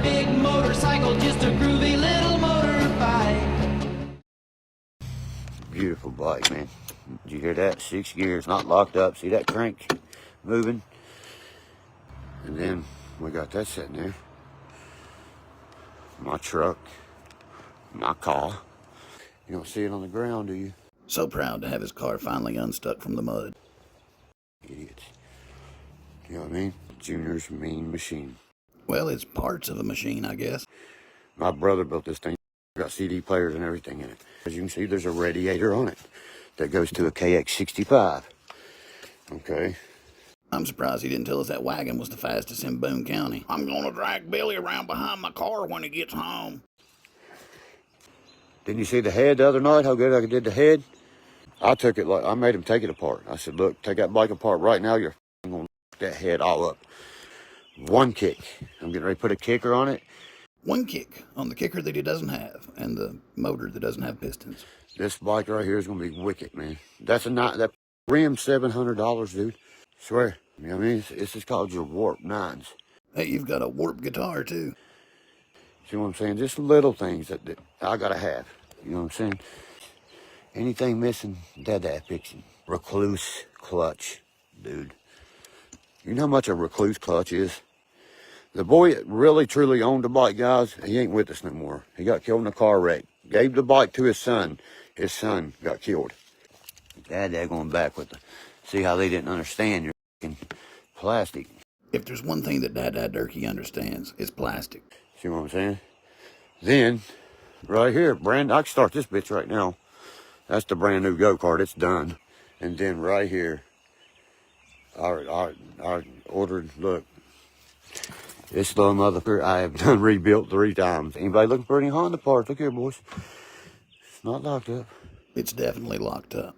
big motorcycle, just a groovy little motorbike. Beautiful bike, man. Did you hear that? 6 gears, not locked up. See that crank moving? And then we got that sitting there. My truck, my car. You don't see it on the ground, do you? So proud to have his car finally unstuck from the mud. Idiots. You know what I mean? Junior's mean machine. Well, it's parts of a machine, I guess. My brother built this thing. Got CD players and everything in it. As you can see, there's a radiator on it that goes to a KX65. Okay. I'm surprised he didn't tell us that wagon was the fastest in Boone County. I'm gonna drag Billy around behind my car when he gets home. Didn't you see the head the other night? How good I did the head? I took it like I made him take it apart. I said, "Look, take that bike apart right now. You're gonna knock that head all up." One kick. I'm getting ready to put a kicker on it. One kick on the kicker that he doesn't have, and the motor that doesn't have pistons. This bike right here is gonna be wicked, man. That's that rim $700, dude. Swear. You know what I mean? This is called your Warp 9s. Hey, you've got a warp guitar too. See what I'm saying? Just little things that I gotta have. You know what I'm saying? Anything missing, Dad fixing. Recluse clutch, dude. You know how much a recluse clutch is? The boy that really truly owned the bike, guys, he ain't with us no more. He got killed in a car wreck. Gave the bike to his son. His son got killed. Dad going back with the... See how they didn't understand your f***ing plastic. If there's one thing that Dad Derkie understands, it's plastic. See what I'm saying? Then, right here, I can start this bitch right now. That's the brand new go-kart. It's done. And then right here, I ordered, look, this little motherfucker I have done rebuilt 3 times. Anybody looking for any Honda parts? Look here, boys. It's not locked up. It's definitely locked up.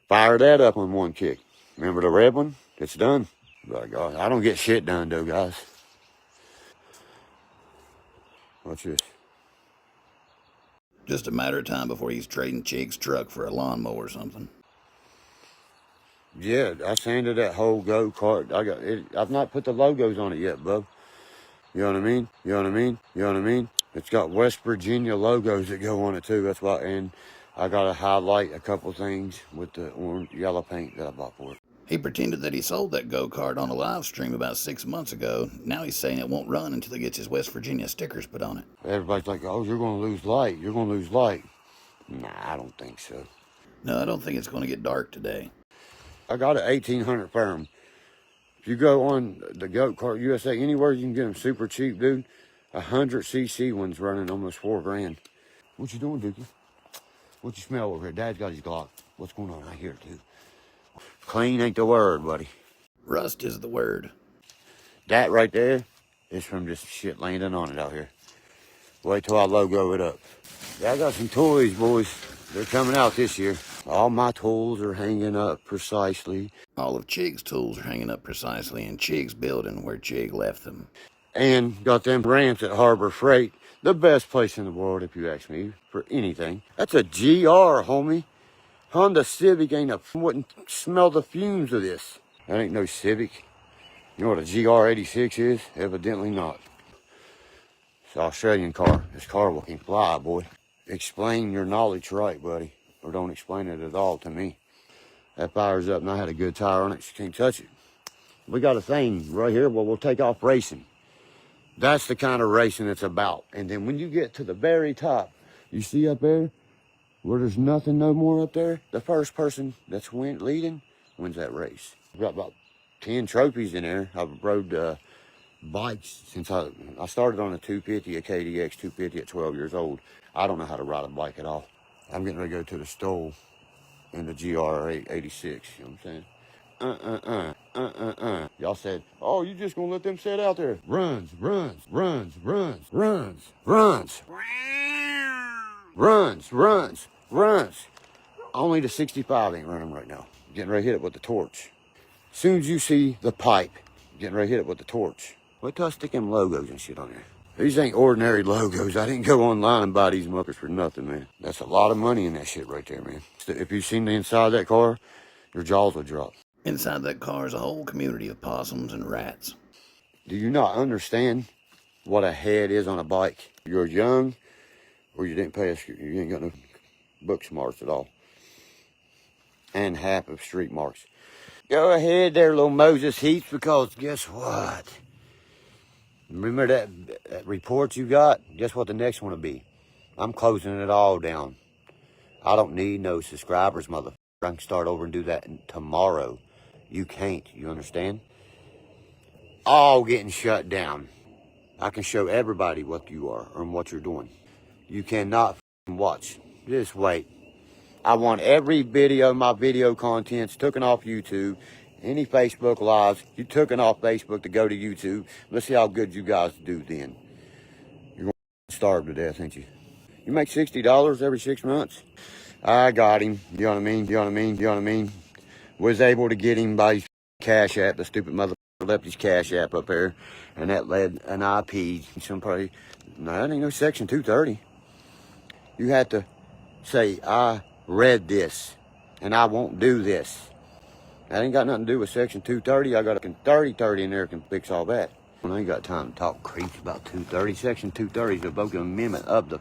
Fire that up on one kick. Remember the red one? It's done. By God, I don't get shit done though, guys. Watch this. Just a matter of time before he's trading Chig's truck for a lawnmower or something. Yeah, I sanded that whole go-kart. I've not put the logos on it yet, bub. You know what I mean? You know what I mean? You know what I mean? It's got West Virginia logos that go on it too. That's why, and I gotta highlight a couple things with the orange, yellow paint that I bought for it. He pretended that he sold that go-kart on a live stream about 6 months ago. Now he's saying it won't run until he gets his West Virginia stickers put on it. Everybody's like, oh, you're gonna lose light. You're gonna lose light. Nah, I don't think so. No, I don't think it's gonna get dark today. I got an 1800 firm. If you go on the Go-Kart USA, anywhere you can get them super cheap, dude. 100cc one's running almost $4 grand. What you doing, Dookie? What you smell over here? Dad's got his Glock. What's going on? I hear it too. Clean ain't the word, buddy. Rust is the word. That right there is from just shit landing on it out here. Wait till I logo it up. Yeah, I got some toys, boys. They're coming out this year. All my tools are hanging up precisely. All of Chig's tools are hanging up precisely in Chig's building where Chig left them. And got them ramps at Harbor Freight. The best place in the world, if you ask me, for anything. That's a GR, homie. Honda Civic wouldn't smell the fumes of this. That ain't no Civic. You know what a GR86 is? Evidently not. It's an Australian car. This car can fly, boy. Explain your knowledge right, buddy. Or don't explain it at all to me. That fires up and I had a good tire on it. You can't touch it. We got a thing right here where we'll take off racing. That's the kind of racing it's about. And then when you get to the very top, you see up there where there's nothing no more up there, the first person that's leading wins that race. I've got about 10 trophies in there. I've rode bikes since I started on a 250, a KDX 250 at 12 years old. I don't know how to ride a bike at all. I'm getting ready to go to the stove in the GR86, you know what I'm saying? Y'all said, oh, you just gonna let them sit out there? Runs. Only the 65 ain't running right now. Getting ready to hit it with the torch. As soon as you see the pipe, getting ready to hit it with the torch. Wait till I stick them logos and shit on there. These ain't ordinary logos. I didn't go online and buy these muckers for nothing, man. That's a lot of money in that shit right there, man. If you've seen the inside of that car, your jaws will drop. Inside that car is a whole community of possums and rats. Do you not understand what a head is on a bike. You're young, or you didn't pay you ain't got no book smarts at all. And half of street marks. Go ahead there, little Moses Heaps, because guess what? Remember that report you got? Guess what the next one will be? I'm closing it all down. I don't need no subscribers, motherfucker. I can start over and do that tomorrow. You can't, you understand? All getting shut down. I can show everybody what you are and what you're doing. You cannot watch. Just wait. I want every video, my video contents taken off YouTube. Any Facebook Lives, you took it off Facebook to go to YouTube. Let's see how good you guys do then. You're going to starve to death, ain't you? You make $60 every 6 months. I got him. You know what I mean? You know what I mean? You know what I mean? Was able to get him by his Cash App. The stupid motherfucker left his Cash App up there. And that led an IP. Somebody, no, that ain't no Section 230. You had to say, I read this. And I won't do this. That ain't got nothing to do with Section 230. I got a 3030 in there can fix all that. I ain't got time to talk creeps about 230. Section 230 is the Voting Amendment of the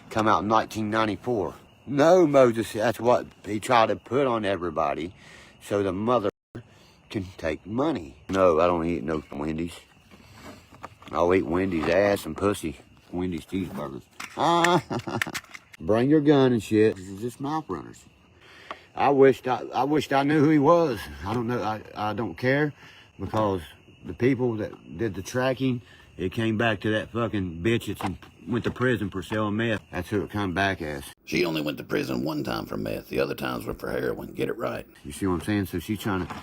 come out in 1994. No, Moses, that's what he tried to put on everybody so the mother can take money. No, I don't eat no Wendy's. I'll eat Wendy's ass and pussy. Wendy's cheeseburgers. Bring your gun and shit. This is just mouth runners. I wished I knew who he was. I don't know. I don't care, because the people that did the tracking, it came back to that fucking bitch that went to prison for selling meth. That's who it come back as. She only went to prison one time for meth. The other times were for heroin. Get it right. You see what I'm saying? So she's trying to.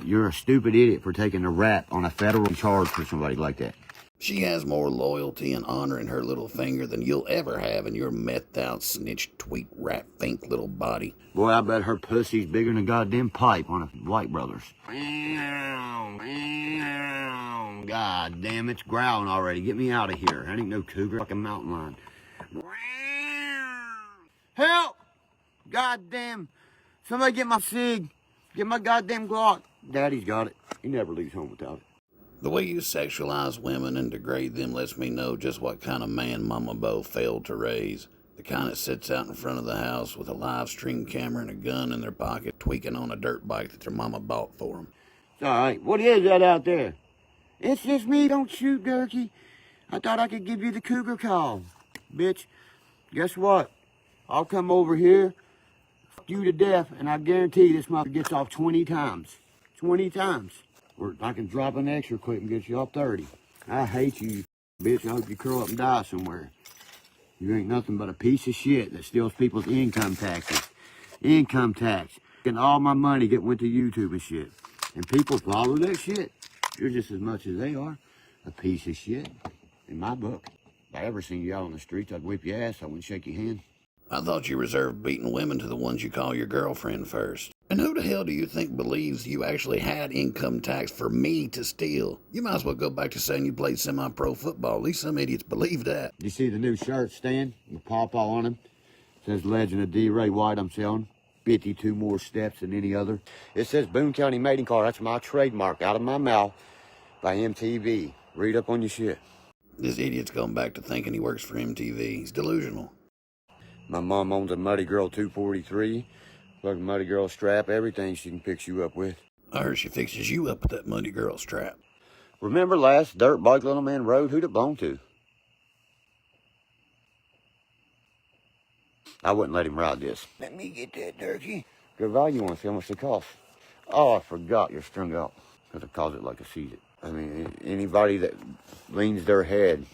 You're a stupid idiot for taking a rap on a federal charge for somebody like that. She has more loyalty and honor in her little finger than you'll ever have in your methed out, snitch, tweet, rat, think little body. Boy, I bet her pussy's bigger than a goddamn pipe on a White Brothers. God damn, it's growling already. Get me out of here. I ain't no cougar, fucking mountain lion. Help! Goddamn. Somebody get my SIG. Get my goddamn Glock. Daddy's got it. He never leaves home without it. The way you sexualize women and degrade them lets me know just what kind of man Mama Bo failed to raise. The kind that sits out in front of the house with a live stream camera and a gun in their pocket, tweaking on a dirt bike that their mama bought for them. It's all right. What is that out there? It's just me. Don't shoot, Derkie. I thought I could give you the cougar call. Bitch, guess what? I'll come over here, fuck you to death, and I guarantee this mother gets off 20 times. 20 times. Or I can drop an extra quick and get you off 30. I hate you, bitch. I hope you curl up and die somewhere. You ain't nothing but a piece of shit that steals people's income taxes. Income tax. And all my money went to YouTube and shit. And people follow that shit. You're just as much as they are. A piece of shit. In my book. If I ever seen you out on the streets, I'd whip your ass. I wouldn't shake your hand. I thought you reserved beating women to the ones you call your girlfriend first. And who the hell do you think believes you actually had income tax for me to steal? You might as well go back to saying you played semi-pro football. At least some idiots believe that. You see the new shirt stand with Pawpaw on him? Says Legend of D. Ray White I'm selling. 52 more steps than any other. It says Boone County Mating Car. That's my trademark out of my mouth by MTV. Read up on your shit. This idiot's going back to thinking he works for MTV. He's delusional. My mom owns a Muddy Girl 243. Fucking Muddy Girl strap, everything she can fix you up with. I heard she fixes you up with that Muddy Girl strap. Remember last dirt bike Little Man Road? Who'd it belong to? I wouldn't let him ride this. Let me get that, Derkie. Good value one, see how much they cost. Oh, I forgot you're strung out. Because I calls it like a season. I mean, anybody that leans their head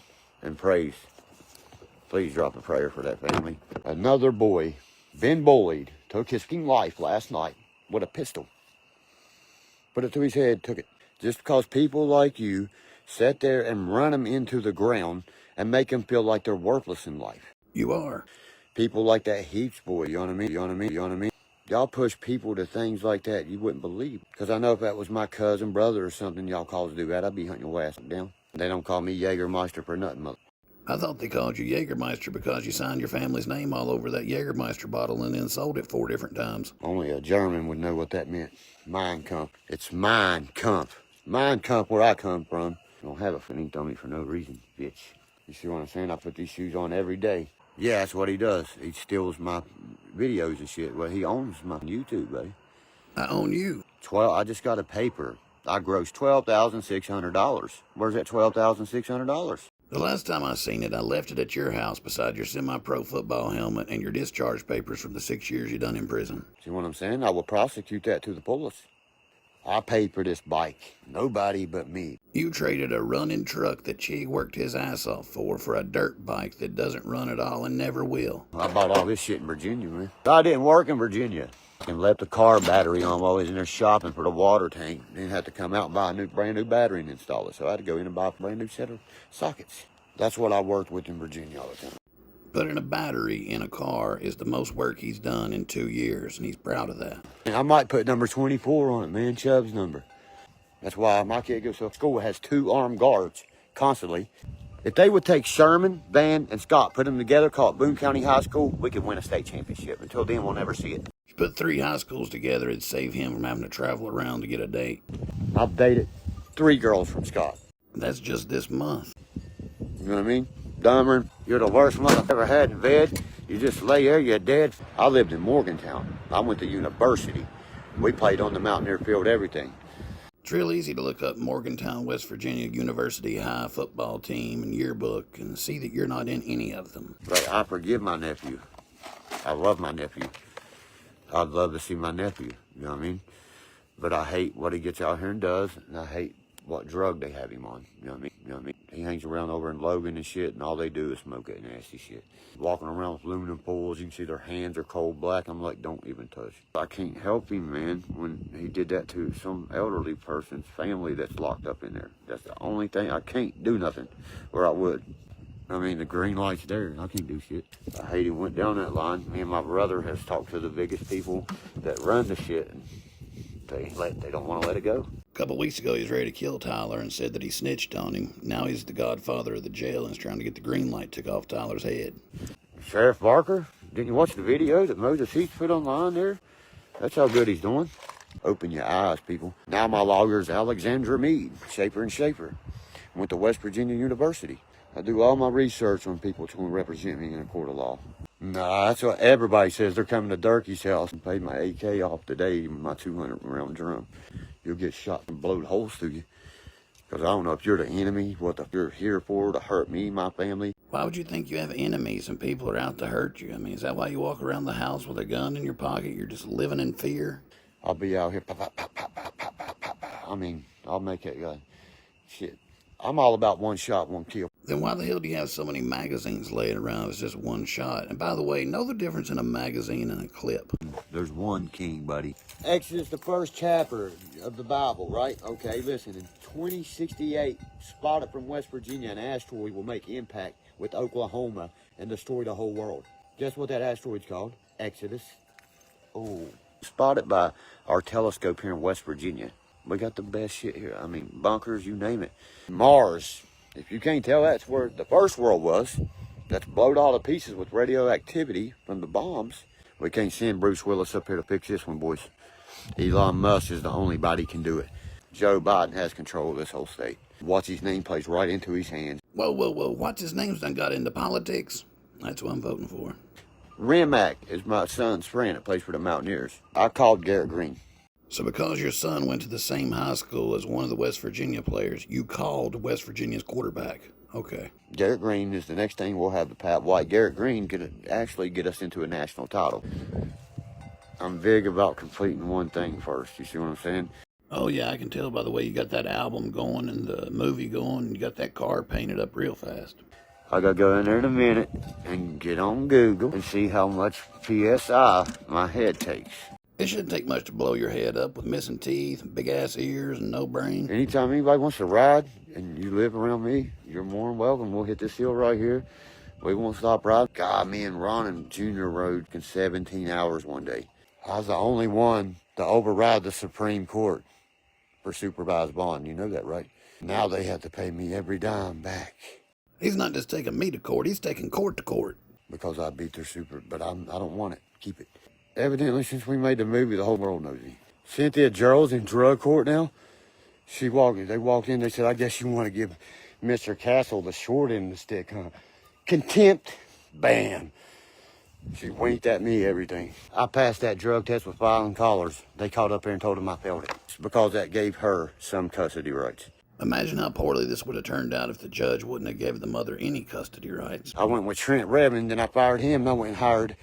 and prays, please drop a prayer for that family. Another boy, been bullied, took his fucking life last night with a pistol. Put it to his head, took it. Just because people like you sit there and run them into the ground and make them feel like they're worthless in life. You are. People like that Heaps boy, you know what I mean? You know what I mean? You know what I mean? Y'all push people to things like that you wouldn't believe. Because I know if that was my cousin, brother, or something y'all cause to do that, I'd be hunting your ass down. They don't call me Jägermeister for nothing, mother. I thought they called you Jägermeister because you signed your family's name all over that Jägermeister bottle and then sold it 4 different times. Only a German would know what that meant. Mein Kampf. It's Mein Kampf. Mein Kampf where I come from. don't have a fitting dummy for no reason, bitch. You see what I'm saying? I put these shoes on every day. Yeah, that's what he does. He steals my videos and shit. Well, he owns my YouTube, buddy. I own you. I just got a paper. I grossed $12,600. Where's that $12,600? The last time I seen it, I left it at your house beside your semi-pro football helmet and your discharge papers from the 6 years you done in prison. See what I'm saying? I will prosecute that to the fullest. I paid for this bike. Nobody but me. You traded a running truck that Chig worked his ass off for a dirt bike that doesn't run at all and never will. I bought all this shit in Virginia, man. I didn't work in Virginia. And left the car battery on while I was in there shopping for the water tank. Then had to come out and buy a brand new battery and install it. So I had to go in and buy a brand new set of sockets. That's what I worked with in Virginia all the time. Putting a battery in a car is the most work he's done in 2 years, and he's proud of that. And I might put number 24 on it, man, Chubb's number. That's why my kid goes to school, has 2 armed guards constantly. If they would take Sherman, Van, and Scott, put them together, call it Boone County High School, we could win a state championship. Until then, we'll never see it. If you put 3 high schools together, it'd save him from having to travel around to get a date. I've dated 3 girls from Scott. That's just this month. You know what I mean? Dumber, you're the worst one I've ever had in bed. You just lay there, you're dead. I lived in Morgantown. I went to university. We played on the Mountaineer field, everything. It's real easy to look up Morgantown, West Virginia University High football team and yearbook and see that you're not in any of them. But I forgive my nephew. I love my nephew. I'd love to see my nephew, you know what I mean? But I hate what he gets out here and does, and I hate what drug they have him on, you know what I mean? You know what I mean? He hangs around over in Logan and shit, and all they do is smoke that nasty shit. Walking around with aluminum foils, you can see their hands are cold black. I'm like, don't even touch. I can't help him, man, when he did that to some elderly person's family that's locked up in there. That's the only thing. I can't do nothing where I would. I mean, the green light's there. I can't do shit. I hate he went down that line. Me and my brother has talked to the biggest people that run the shit, and they don't want to let it go. A couple weeks ago, he was ready to kill Tyler and said that he snitched on him. Now he's the godfather of the jail and is trying to get the green light took off Tyler's head. Sheriff Barker, didn't you watch the video that Moses Heaps put online there? That's how good he's doing. Open your eyes, people. Now my lawyer's Alexandra Mead, Shaper and Shaper. Went to West Virginia University. I do all my research on people to represent me in a court of law. Nah, that's what everybody says. They're coming to Derkie's house and paid my AK off today, my 200 round drum. You'll get shot and blowed holes through you. Because I don't know if you're the enemy, what you're here for, to hurt me, my family. Why would you think you have enemies and people are out to hurt you? I mean, is that why you walk around the house with a gun in your pocket? You're just living in fear? I'll be out here, pop, pop, pop, pop, pop, pop, pop, pop, pop. I mean, I'll make it shit. I'm all about one shot, one kill. Then why the hell do you have so many magazines laying around? It's just one shot. And by the way, know the difference in a magazine and a clip. There's one king, buddy. Exodus, the first chapter of the Bible, right? Okay, listen, in 2068, spotted from West Virginia, an asteroid will make impact with Oklahoma and destroy the whole world. Guess what that asteroid's called? Exodus. Oh. Spotted by our telescope here in West Virginia. We got the best shit here. I mean, bunkers, you name it. Mars. If you can't tell, that's where the first world was. That's blowed all to pieces with radioactivity from the bombs. We can't send Bruce Willis up here to fix this one, boys. Elon Musk is the only body can do it. Joe Biden has control of this whole state. What's his name plays right into his hands. Whoa, whoa, whoa. What's his name's done got into politics? That's what I'm voting for. Rimac is my son's friend that plays for the Mountaineers. I called Garrett Green. So because your son went to the same high school as one of the West Virginia players, you called West Virginia's quarterback. Okay. Garrett Green is the next thing we'll have the Pat White. Garrett Green could actually get us into a national title. I'm big about completing one thing first. You see what I'm saying? Oh, yeah, I can tell by the way you got that album going and the movie going. You got that car painted up real fast. I gotta go in there in a minute and get on Google and see how much PSI my head takes. It shouldn't take much to blow your head up with missing teeth, big-ass ears, and no brain. Anytime anybody wants to ride and you live around me, you're more than welcome. We'll hit this hill right here. We won't stop riding. God, me and Ron and Junior rode in 17 hours one day. I was the only one to override the Supreme Court for supervised bond. You know that, right? Now they have to pay me every dime back. He's not just taking me to court, he's taking court to court. Because I beat their but I don't want it. Keep it. Evidently, since we made the movie, the whole world knows me. Cynthia Gerald's in drug court now. They walked in, they said, I guess you want to give Mr. Castle the short end of the stick, huh? Contempt, bam. She winked at me, everything. I passed that drug test with filing collars. They called up there and told him I failed it. It's because that gave her some custody rights. Imagine how poorly this would have turned out if the judge wouldn't have given the mother any custody rights. I went with Trent Redmond, then I fired him, and I went and hired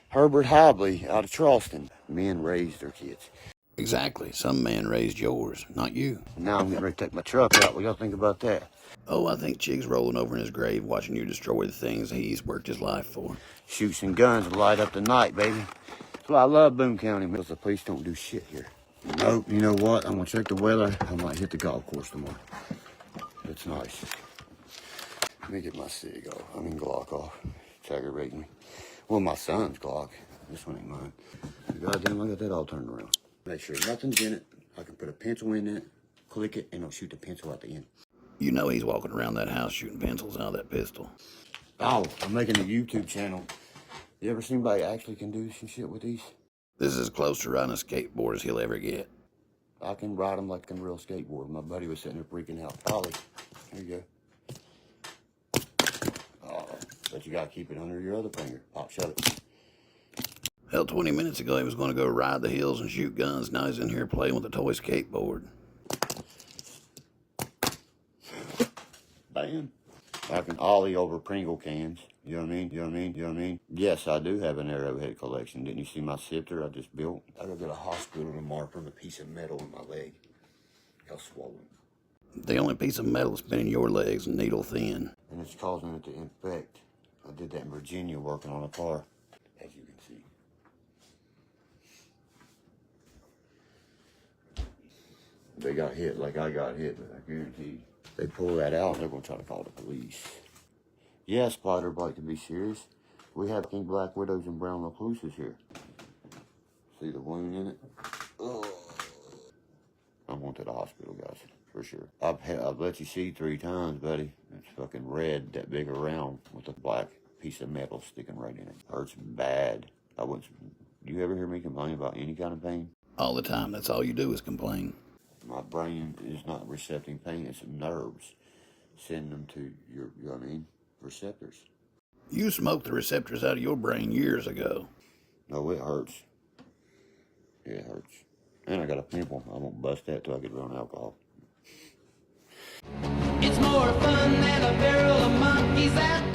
Herbert Hobley out of Charleston. Men raised their kids. Exactly. Some man raised yours, not you. Now I'm getting ready to take my truck out. What y'all think about that? Oh, I think Chig's rolling over in his grave watching you destroy the things he's worked his life for. Shoot some guns and light up the night, baby. That's why I love Boone County, because the police don't do shit here. Nope, you know what? I'm gonna check the weather. I might hit the golf course tomorrow. It's nice. Let me get my Glock off. It's aggravating me. Well, my son's Glock. This one ain't mine. Goddamn, I got that all turned around. Make sure nothing's in it. I can put a pencil in it, click it, and it'll shoot the pencil out the end. You know he's walking around that house shooting pencils out of that pistol. Oh, I'm making a YouTube channel. You ever seen anybody actually can do some shit with these? This is as close to riding a skateboard as he'll ever get. I can ride them like a real skateboard. My buddy was sitting there freaking out. Ollie, here you go. Oh, but you gotta keep it under your other finger. Pop, shut it. Hell, 20 minutes ago he was going to go ride the hills and shoot guns. Now he's in here playing with a toy skateboard. Bam. I can ollie over Pringle cans. You know what I mean? You know what I mean? You know what I mean? Yes, I do have an arrowhead collection. Didn't you see my sifter I just built? I gotta go to the hospital tomorrow from a piece of metal in my leg. Got swollen. The only piece of metal that's been in your legs, needle thin. And it's causing it to infect. I did that in Virginia working on a car, as you can see. They got hit like I got hit, but I guarantee they pull that out, they're going to try to call the police. Yeah, spider bite, to be serious. We have King Black Widows and brown recluses here. See the wound in it? Oh. I'm going to the hospital, guys, for sure. I've let you see 3 times, buddy. It's fucking red, that big around, with a black piece of metal sticking right in it. Hurts bad. You ever hear me complain about any kind of pain? All the time. That's all you do is complain. My brain is not recepting pain. It's nerves. Send them to your, you know what I mean, receptors. You smoked the receptors out of your brain years ago. No, it hurts. Yeah, it hurts. And I got a pimple. I won't bust that till I get around alcohol. It's more fun than a barrel of monkeys at